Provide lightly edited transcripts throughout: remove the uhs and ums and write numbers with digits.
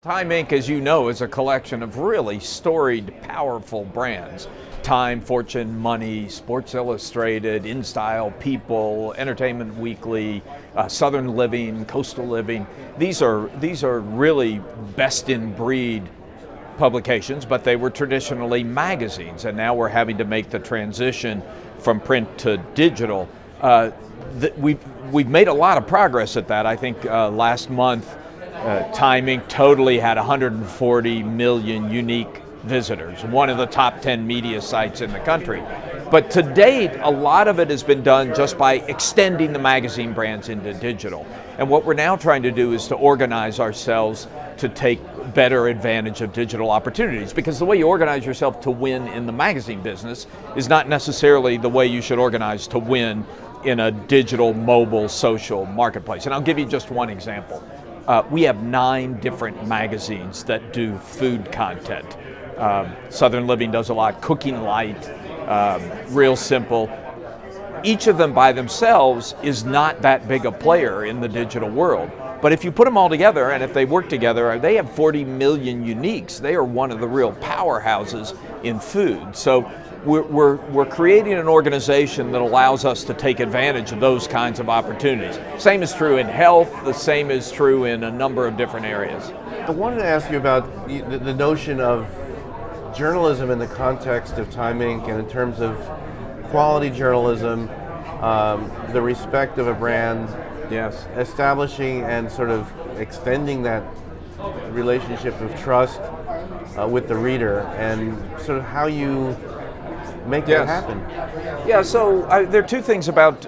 Time Inc., as you know, is a collection of really storied, powerful brands. Time, Fortune, Money, Sports Illustrated, InStyle, People, Entertainment Weekly, Southern Living, Coastal Living. These are really best-in-breed publications, but they were traditionally magazines, and now we're having to make the transition from print to digital. We've made a lot of progress at that. I think last month, Time Inc. totally had 140 million unique visitors, one of the top 10 media sites in the country. But to date, a lot of it has been done just by extending the magazine brands into digital. And what we're now trying to do is to organize ourselves to take better advantage of digital opportunities, because the way you organize yourself to win in the magazine business is not necessarily the way you should organize to win in a digital, mobile, social marketplace. And I'll give you just one example. We have 9 different magazines that do food content. Southern Living does a lot, Cooking Light, Real Simple. Each of them by themselves is not that big a player in the digital world. But if you put them all together, and if they work together, they have 40 million uniques. They are one of the real powerhouses in food. So we're creating an organization that allows us to take advantage of those kinds of opportunities. Same is true in health, the same is true in a number of different areas. I wanted to ask you about the notion of journalism in the context of Time Inc. and in terms of quality journalism, the respect of a brand, Yes. establishing and sort of extending that relationship of trust with the reader, and sort of how you make that happen. Yeah, so there are 2 things about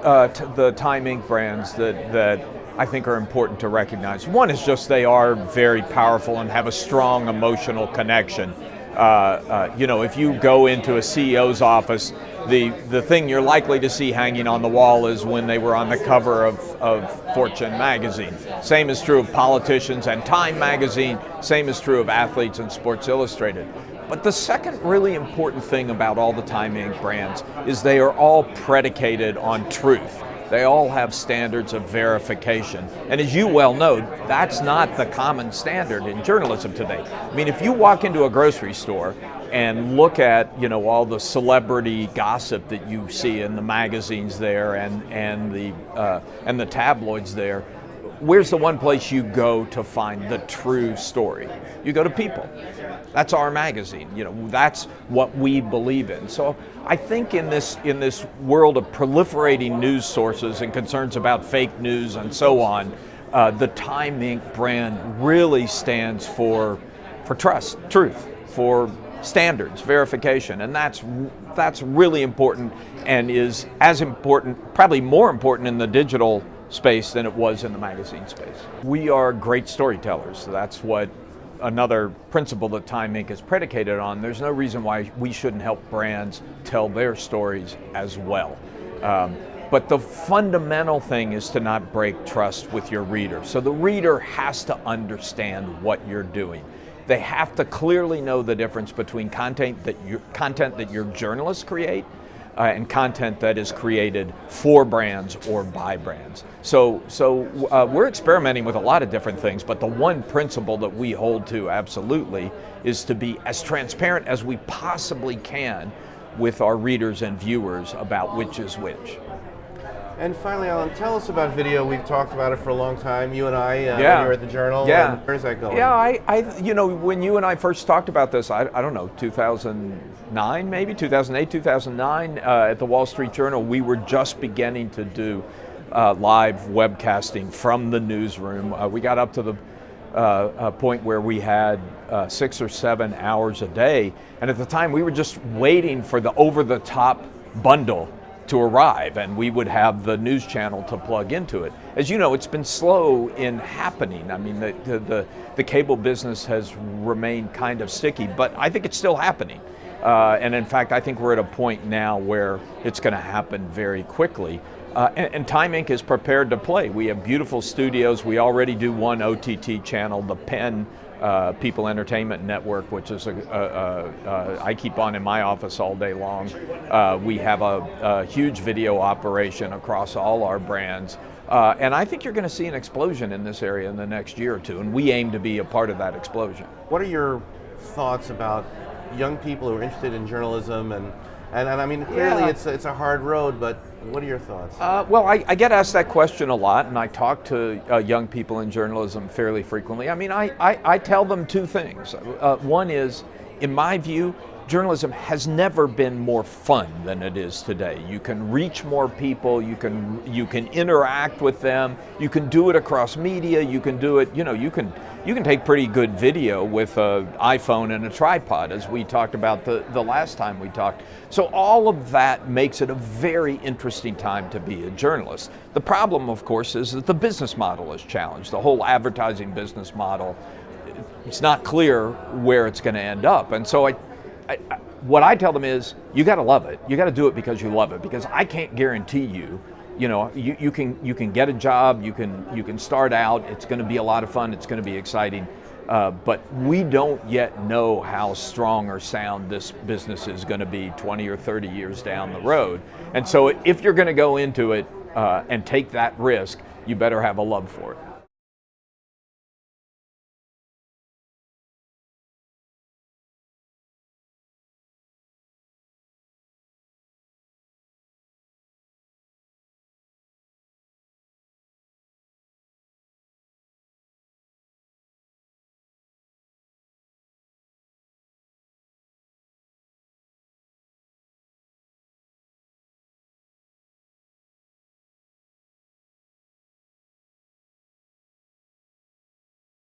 the Time Inc. brands that I think are important to recognize. One is just they are very powerful and have a strong emotional connection. If you go into a CEO's office, the thing you're likely to see hanging on the wall is when they were on the cover of Fortune magazine. Same is true of politicians and Time magazine. Same is true of athletes and Sports Illustrated. But the second really important thing about all the Time Inc. brands is they are all predicated on truth. They all have standards of verification. And as you well know, that's not the common standard in journalism today. I mean, if you walk into a grocery store and look at, all the celebrity gossip that you see in the magazines there and the tabloids there, where's the one place you go to find the true story? You go to People. That's our magazine. That's what we believe in. So I think in this world of proliferating news sources and concerns about fake news and so on, the Time Inc. brand really stands for trust, truth, for standards, verification, and that's really important, and is as important, probably more important in the digital space than it was in the magazine space. We are great storytellers. So that's what another principle that Time Inc. is predicated on. There's no reason why we shouldn't help brands tell their stories as well. But the fundamental thing is to not break trust with your reader. So the reader has to understand what you're doing. They have to clearly know the difference between content that your journalists create and content that is created for brands or by brands. So we're experimenting with a lot of different things, but the one principle that we hold to absolutely is to be as transparent as we possibly can with our readers and viewers about which is which. And finally, Alan, tell us about video. We've talked about it for a long time, you and I, when you were at the Journal. Yeah. And where's that going? Yeah, when you and I first talked about this, I don't know, 2009 maybe, 2008, 2009, at the Wall Street Journal, we were just beginning to do live webcasting from the newsroom. We got up to the point where we had 6 or 7 hours a day, and at the time we were just waiting for the over-the-top bundle to arrive, and we would have the news channel to plug into it. As you know, it's been slow in happening. I mean, the cable business has remained kind of sticky, but I think it's still happening. And in fact, I think we're at a point now where it's going to happen very quickly. And Time Inc. is prepared to play. We have beautiful studios. We already do one OTT channel, the Penn People Entertainment Network, which is I keep on in my office all day long. We have a huge video operation across all our brands. And I think you're going to see an explosion in this area in the next year or two, and we aim to be a part of that explosion. What are your thoughts about young people who are interested in journalism and I mean, clearly it's a hard road, but what are your thoughts? Well, I get asked that question a lot, and I talk to young people in journalism fairly frequently. I mean, I tell them two things. One is, in my view, journalism has never been more fun than it is today. You can reach more people, you can interact with them, you can do it across media, you can do it, you can take pretty good video with an iPhone and a tripod, as we talked about the last time we talked. So all of that makes it a very interesting time to be a journalist. The problem, of course, is that the business model is challenged. The whole advertising business model, it's not clear where it's going to end up. And so what I tell them is, you got to love it. You got to do it because you love it. Because I can't guarantee you, you can get a job. You can start out. It's going to be a lot of fun. It's going to be exciting. But we don't yet know how strong or sound this business is going to be 20 or 30 years down the road. And so if you're going to go into it and take that risk, you better have a love for it.